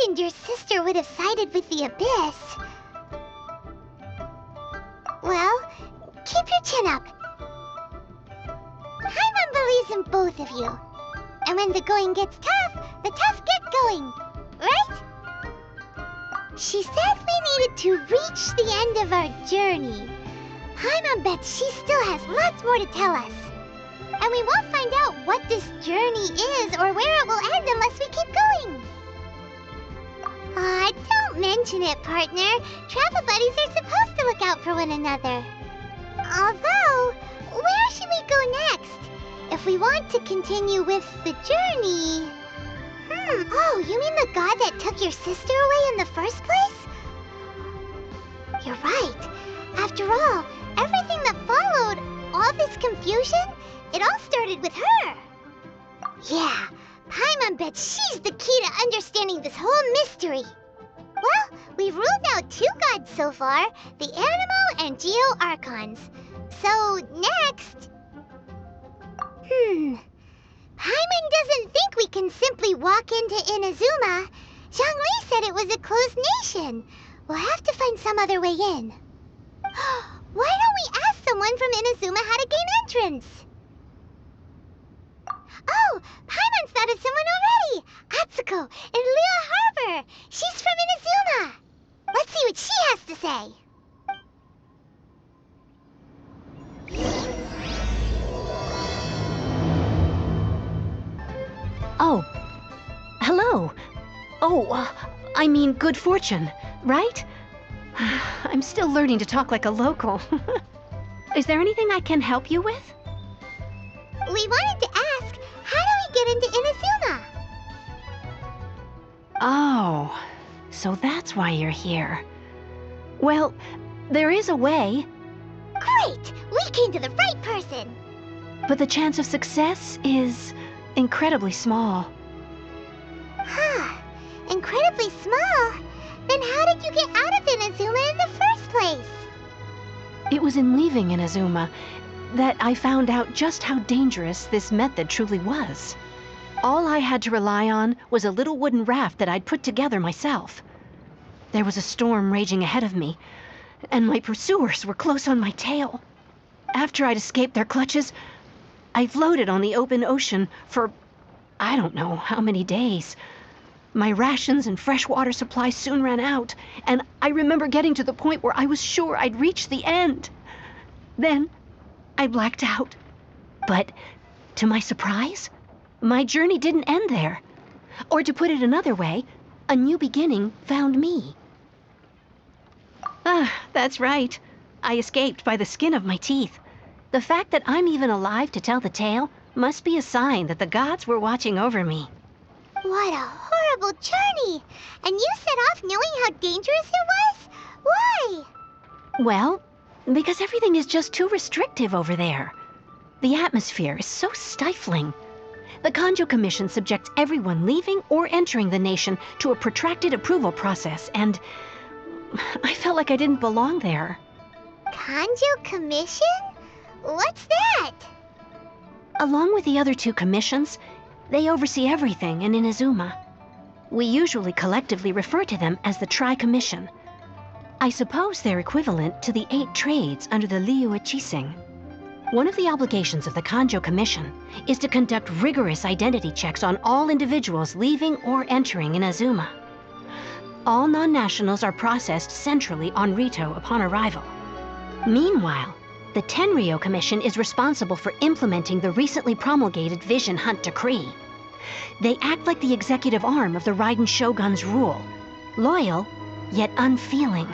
imagined your sister would have sided with the Abyss. Well, keep your chin up. Paimon believes in both of you. And when the going gets tough, the tough get going, right? She said we needed to reach the end of our journey. Paimon bets she still has lots more to tell us. And we won't find out what this journey is or where it will end unless we keep going. Aw, don't mention it, partner. Travel buddies are supposed to look out for one another. Although, where should we go next? If we want to continue with the journey... Oh, you mean the god that took your sister away in the first place? You're right. After all, everything that followed, all this confusion, it all started with her. Yeah, Paimon bets she's the key to understanding this whole mystery. Well, we've ruled out 2 gods so far, the Animo and Geo Archons. So, next... Paimon doesn't think we can simply walk into Inazuma. Zhongli said it was a closed nation. We'll have to find some other way in. Why don't we ask someone from Inazuma how to gain entrance? Oh, Paimon's thought of someone already! Atsuko, in Liyue Harbor! She's from Inazuma! Let's see what she has to say. Oh, hello. Oh, I mean good fortune, right? I'm still learning to talk like a local. Is there anything I can help you with? We wanted to ask, how do we get into Inazuma? Oh, so that's why you're here. Well, there is a way. Great! We came to the right person! But the chance of success is incredibly small. Huh. Incredibly small? Then how did you get out of Inazuma in the first place? It was in leaving Inazuma that I found out just how dangerous this method truly was. All I had to rely on was a little wooden raft that I'd put together myself. There was a storm raging ahead of me, and my pursuers were close on my tail. After I'd escaped their clutches, I floated on the open ocean for I don't know how many days. My rations and fresh water supply soon ran out, and I remember getting to the point where I was sure I'd reached the end. Then I blacked out. But to my surprise, my journey didn't end there. Or to put it another way, a new beginning found me. That's right. I escaped by the skin of my teeth. The fact that I'm even alive to tell the tale must be a sign that the gods were watching over me. What a horrible journey! And you set off knowing how dangerous it was? Why? Well, because everything is just too restrictive over there. The atmosphere is so stifling. The Kanjo Commission subjects everyone leaving or entering the nation to a protracted approval process, and I felt like I didn't belong there. Kanjo Commission? What's that? Along with the other 2 commissions, they oversee everything in Inazuma. We usually collectively refer to them as the Tri-Commission. I suppose they're equivalent to the 8 trades under the Liyue Chising. One of the obligations of the Kanjo Commission is to conduct rigorous identity checks on all individuals leaving or entering Inazuma. All non-nationals are processed centrally on Rito upon arrival. Meanwhile, the Tenryo Commission is responsible for implementing the recently promulgated Vision Hunt Decree. They act like the executive arm of the Raiden Shogun's rule. Loyal, yet unfeeling.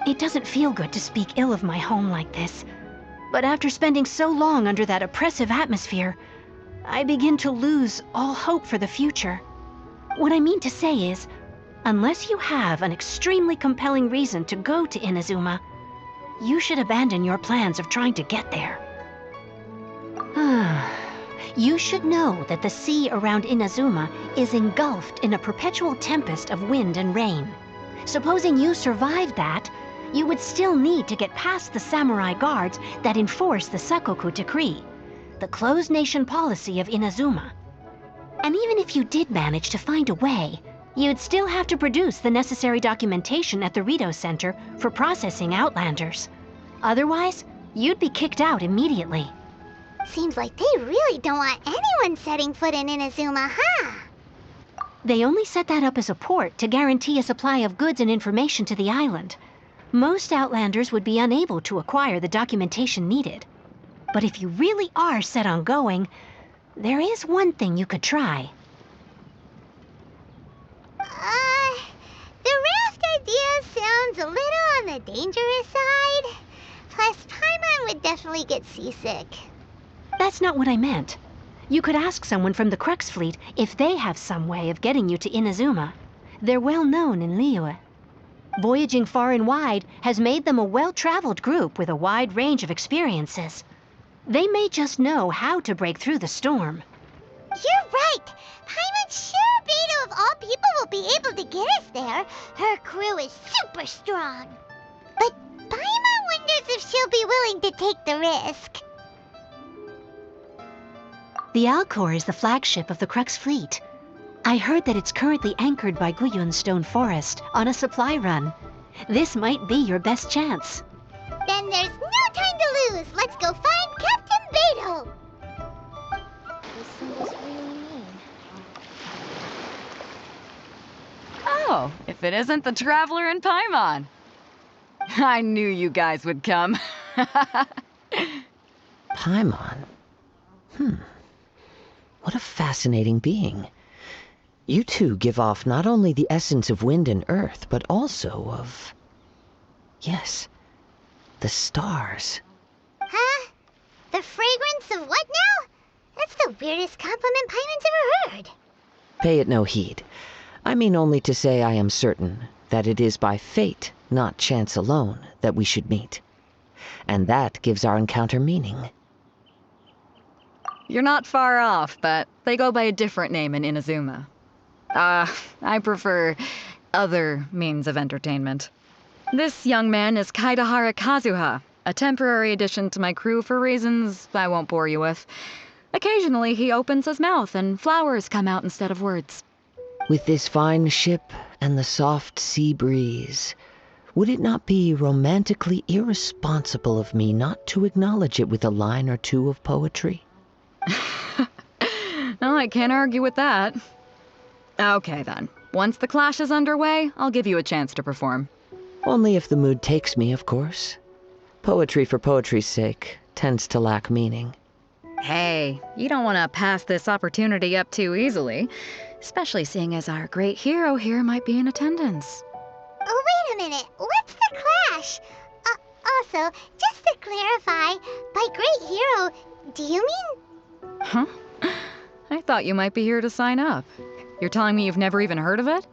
It doesn't feel good to speak ill of my home like this. But after spending so long under that oppressive atmosphere, I begin to lose all hope for the future. What I mean to say is, unless you have an extremely compelling reason to go to Inazuma, you should abandon your plans of trying to get there. You should know that the sea around Inazuma is engulfed in a perpetual tempest of wind and rain. Supposing you survived that, you would still need to get past the samurai guards that enforce the Sakoku Decree, the closed nation policy of Inazuma. And even if you did manage to find a way, You'd still have to produce the necessary documentation at the Rito Center for processing Outlanders. Otherwise, you'd be kicked out immediately. Seems like they really don't want anyone setting foot in Inazuma, huh? They only set that up as a port to guarantee a supply of goods and information to the island. Most Outlanders would be unable to acquire the documentation needed. But if you really are set on going, there is one thing you could try. The raft idea sounds a little on the dangerous side. Plus, Paimon would definitely get seasick. That's not what I meant. You could ask someone from the Crux fleet if they have some way of getting you to Inazuma. They're well known in Liyue. Voyaging far and wide has made them a well-traveled group with a wide range of experiences. They may just know how to break through the storm. You're right! Paimon's sure Beto of all people will be able to get us there. Her crew is super strong. But Paimon wonders if she'll be willing to take the risk. The Alcor is the flagship of the Crux fleet. I heard that it's currently anchored by Guyun Stone Forest on a supply run. This might be your best chance. Then there's no time to lose. Let's go find Captain Beto. These symbols really mean. Oh, if it isn't the Traveler and Paimon. I knew you guys would come. Paimon? What a fascinating being. You two give off not only the essence of wind and earth, but also of... yes, the stars. Huh? The fragrance of what now? That's the weirdest compliment Paimon's ever heard. Pay it no heed. I mean only to say I am certain that it is by fate, not chance alone, that we should meet. And that gives our encounter meaning. You're not far off, but they go by a different name in Inazuma. I prefer other means of entertainment. This young man is Kaidahara Kazuha, a temporary addition to my crew for reasons I won't bore you with. Occasionally he opens his mouth and flowers come out instead of words. With this fine ship and the soft sea breeze, would it not be romantically irresponsible of me not to acknowledge it with a line or two of poetry? No, I can't argue with that. Okay then. Once the clash is underway, I'll give you a chance to perform. Only if the mood takes me, of course. Poetry for poetry's sake tends to lack meaning. Hey, you don't want to pass this opportunity up too easily, especially seeing as our great hero here might be in attendance. Oh, wait a minute. What's the clash? Also, just to clarify, by great hero, do you mean... Huh? I thought you might be here to sign up. You're telling me you've never even heard of it?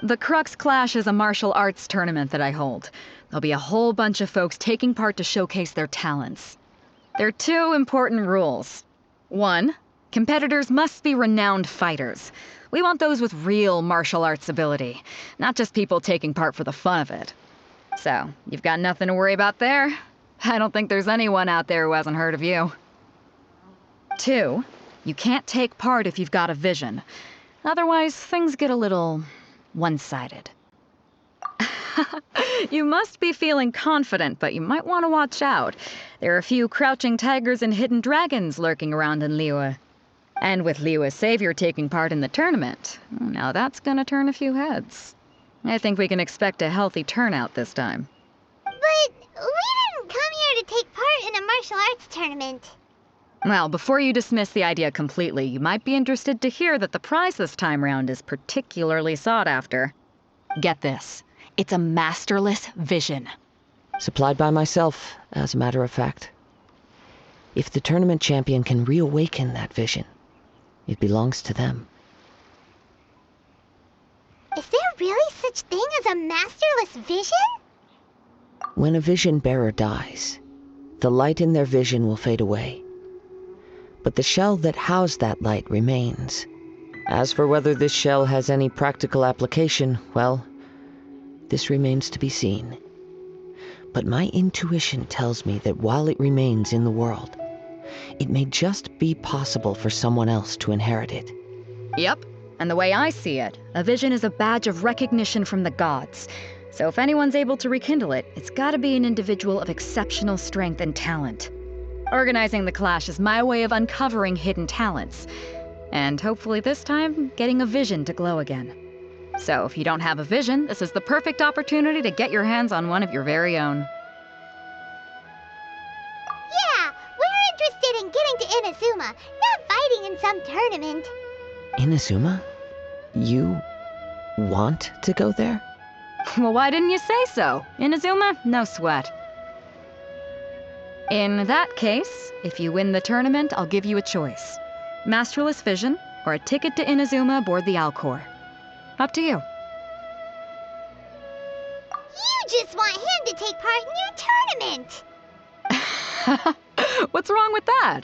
The Crux Clash is a martial arts tournament that I hold. There'll be a whole bunch of folks taking part to showcase their talents. There are 2 important rules. 1, competitors must be renowned fighters. We want those with real martial arts ability, not just people taking part for the fun of it. So, you've got nothing to worry about there. I don't think there's anyone out there who hasn't heard of you. 2, you can't take part if you've got a vision. Otherwise, things get a little one-sided. You must be feeling confident, but you might want to watch out. There are a few crouching tigers and hidden dragons lurking around in Liyue. And with Liyue's savior taking part in the tournament, now that's gonna turn a few heads. I think we can expect a healthy turnout this time. But we didn't come here to take part in a martial arts tournament. Well, before you dismiss the idea completely, you might be interested to hear that the prize this time round is particularly sought after. Get this. It's a masterless vision. Supplied by myself, as a matter of fact. If the tournament champion can reawaken that vision, it belongs to them. Is there really such thing as a masterless vision? When a vision bearer dies, the light in their vision will fade away. But the shell that housed that light remains. As for whether this shell has any practical application, well, this remains to be seen. But my intuition tells me that while it remains in the world, it may just be possible for someone else to inherit it. Yep. And the way I see it, a vision is a badge of recognition from the gods. So if anyone's able to rekindle it, it's gotta be an individual of exceptional strength and talent. Organizing the clash is my way of uncovering hidden talents. And hopefully this time, getting a vision to glow again. So if you don't have a vision, this is the perfect opportunity to get your hands on one of your very own. Yeah, we're interested in getting to Inazuma, not fighting in some tournament. Inazuma? You want to go there? Well, why didn't you say so? Inazuma, no sweat. In that case, if you win the tournament, I'll give you a choice. Masterless Vision, or a ticket to Inazuma aboard the Alcor. Up to you. You just want him to take part in your tournament. What's wrong with that?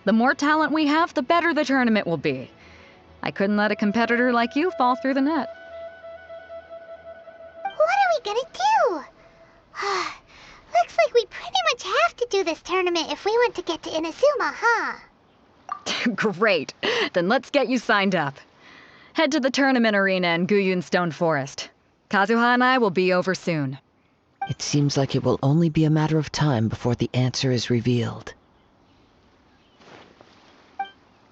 The more talent we have, the better the tournament will be. I couldn't let a competitor like you fall through the net. What are we gonna do? Looks like we pretty much have to do this tournament if we want to get to Inazuma, huh? Great. Then let's get you signed up. Head to the tournament arena in Guyun Stone Forest. Kazuha and I will be over soon. It seems like it will only be a matter of time before the answer is revealed.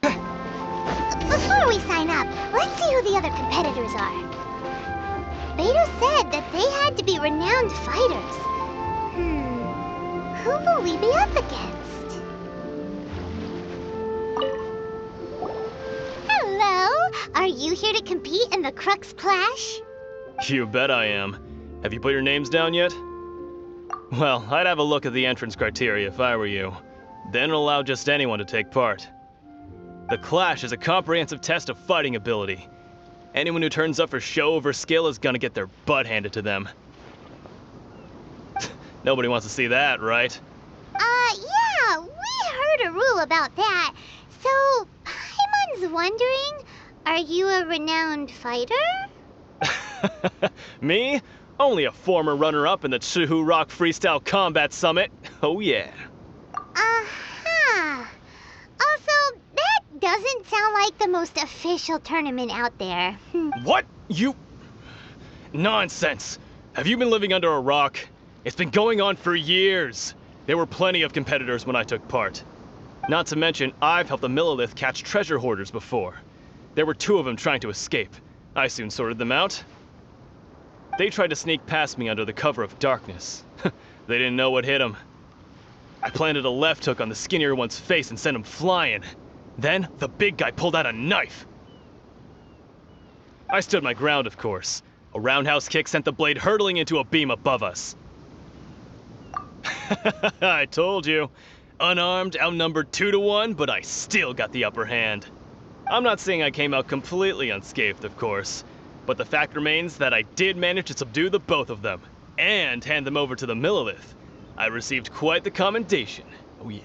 Before we sign up, let's see who the other competitors are. Beto said that they had to be renowned fighters. Who will we be up against? Hello? Are you here to compete in the Crux Clash? You bet I am. Have you put your names down yet? Well, I'd have a look at the entrance criteria if I were you. Then allow just anyone to take part. The Clash is a comprehensive test of fighting ability. Anyone who turns up for show over skill is gonna get their butt handed to them. Nobody wants to see that, right? Yeah, we heard a rule about that. So, Paimon's wondering, are you a renowned fighter? Me? Only a former runner-up in the Chihu Rock Freestyle Combat Summit. Oh yeah. Uh-huh. Also, that doesn't sound like the most official tournament out there. What? You... Nonsense. Have you been living under a rock? It's been going on for years. There were plenty of competitors when I took part. Not to mention, I've helped the Millilith catch treasure hoarders before. There were 2 of them trying to escape. I soon sorted them out. They tried to sneak past me under the cover of darkness. They didn't know what hit them. I planted a left hook on the skinnier one's face and sent him flying. Then, the big guy pulled out a knife. I stood my ground, of course. A roundhouse kick sent the blade hurtling into a beam above us. I told you. Unarmed, outnumbered 2 to 1, but I still got the upper hand. I'm not saying I came out completely unscathed, of course, but the fact remains that I did manage to subdue the both of them, and hand them over to the Millilith. I received quite the commendation. Oh yeah.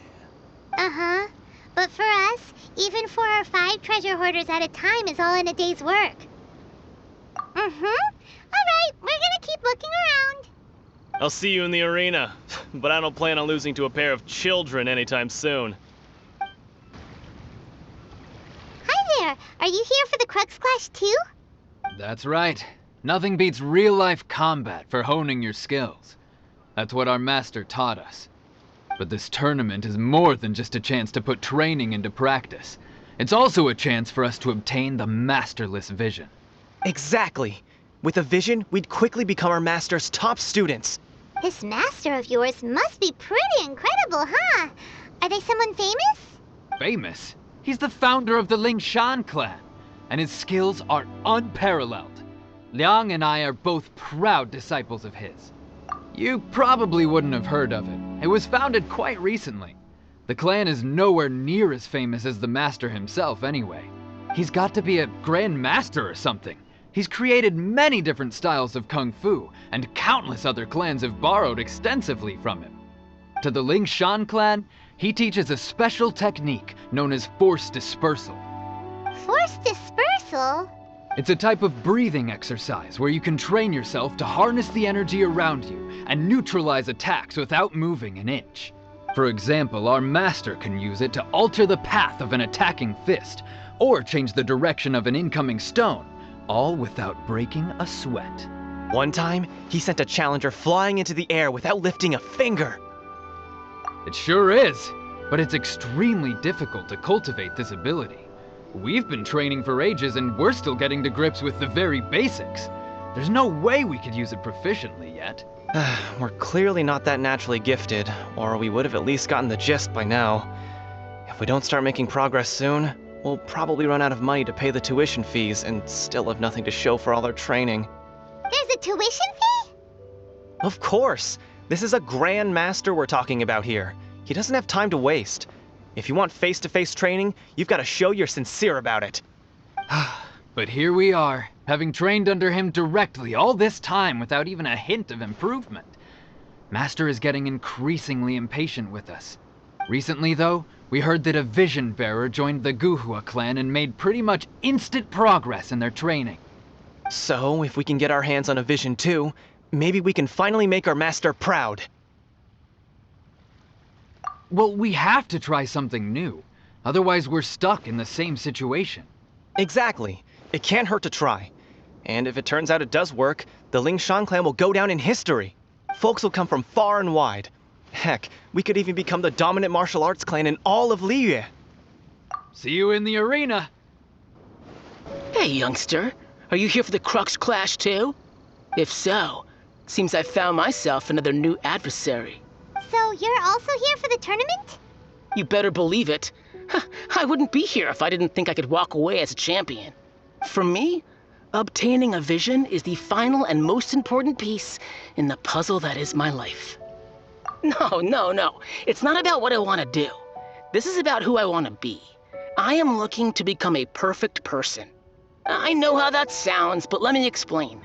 Uh-huh. But for us, even 4 or 5 treasure hoarders at a time is all in a day's work. Alright, we're gonna keep looking around. I'll see you in the arena, but I don't plan on losing to a pair of children anytime soon. Hi there, are you here for the Crux Clash too? That's right. Nothing beats real-life combat for honing your skills. That's what our master taught us. But this tournament is more than just a chance to put training into practice. It's also a chance for us to obtain the masterless vision. Exactly. With a vision, we'd quickly become our master's top students. This master of yours must be pretty incredible, huh? Are they someone famous? Famous? He's the founder of the Lingshan clan, and his skills are unparalleled. Liang and I are both proud disciples of his. You probably wouldn't have heard of it. It was founded quite recently. The clan is nowhere near as famous as the master himself anyway. He's got to be a grand master or something. He's created many different styles of kung fu, and countless other clans have borrowed extensively from him. To the Lingshan clan, he teaches a special technique known as force dispersal. Force dispersal? It's a type of breathing exercise where you can train yourself to harness the energy around you and neutralize attacks without moving an inch. For example, our master can use it to alter the path of an attacking fist, or change the direction of an incoming stone, all without breaking a sweat. One time, he sent a challenger flying into the air without lifting a finger. It sure is, but it's extremely difficult to cultivate this ability. We've been training for ages and we're still getting to grips with the very basics. There's no way we could use it proficiently yet. We're clearly not that naturally gifted, or we would have at least gotten the gist by now. If we don't start making progress soon, we'll probably run out of money to pay the tuition fees and still have nothing to show for all our training. There's a tuition fee? Of course! This is a Grand Master we're talking about here. He doesn't have time to waste. If you want face-to-face training, you've got to show you're sincere about it. But here we are, having trained under him directly all this time without even a hint of improvement. Master is getting increasingly impatient with us. Recently, though, we heard that a Vision Bearer joined the Guhua clan and made pretty much instant progress in their training. So, if we can get our hands on a Vision too, maybe we can finally make our master proud. Well, we have to try something new. Otherwise, we're stuck in the same situation. Exactly. It can't hurt to try. And if it turns out it does work, the Lingshan clan will go down in history. Folks will come from far and wide. Heck, we could even become the dominant martial arts clan in all of Liyue. See you in the arena. Hey, youngster. Are you here for the Crux Clash too? If so, seems I found myself another new adversary. So you're also here for the tournament? You better believe it. I wouldn't be here if I didn't think I could walk away as a champion. For me, obtaining a vision is the final and most important piece in the puzzle that is my life. No. It's not about what I want to do. This is about who I want to be. I am looking to become a perfect person. I know how that sounds, but let me explain.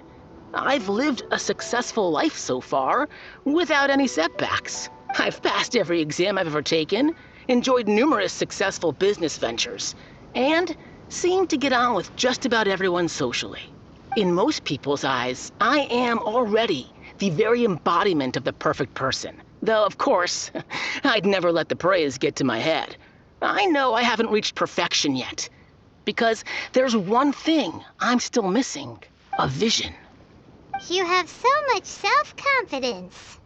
I've lived a successful life so far, without any setbacks. I've passed every exam I've ever taken, enjoyed numerous successful business ventures, and seem to get on with just about everyone socially. In most people's eyes, I am already the very embodiment of the perfect person. Though, of course, I'd never let the praise get to my head. I know I haven't reached perfection yet, because there's one thing I'm still missing: a vision. You have so much self-confidence.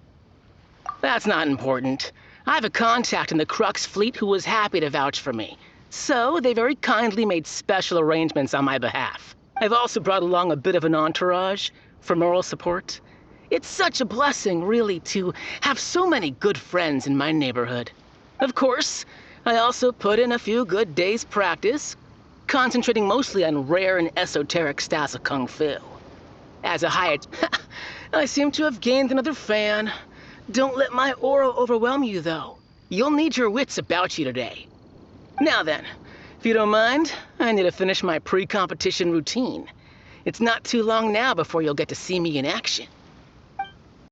That's not important. I have a contact in the Crux fleet who was happy to vouch for me, so they very kindly made special arrangements on my behalf. I've also brought along a bit of an entourage for moral support. It's such a blessing, really, to have so many good friends in my neighborhood. Of course, I also put in a few good days' practice, concentrating mostly on rare and esoteric styles of Kung Fu. As a hired, I seem to have gained another fan. Don't let my aura overwhelm you, though. You'll need your wits about you today. Now then, if you don't mind, I need to finish my pre-competition routine. It's not too long now before you'll get to see me in action.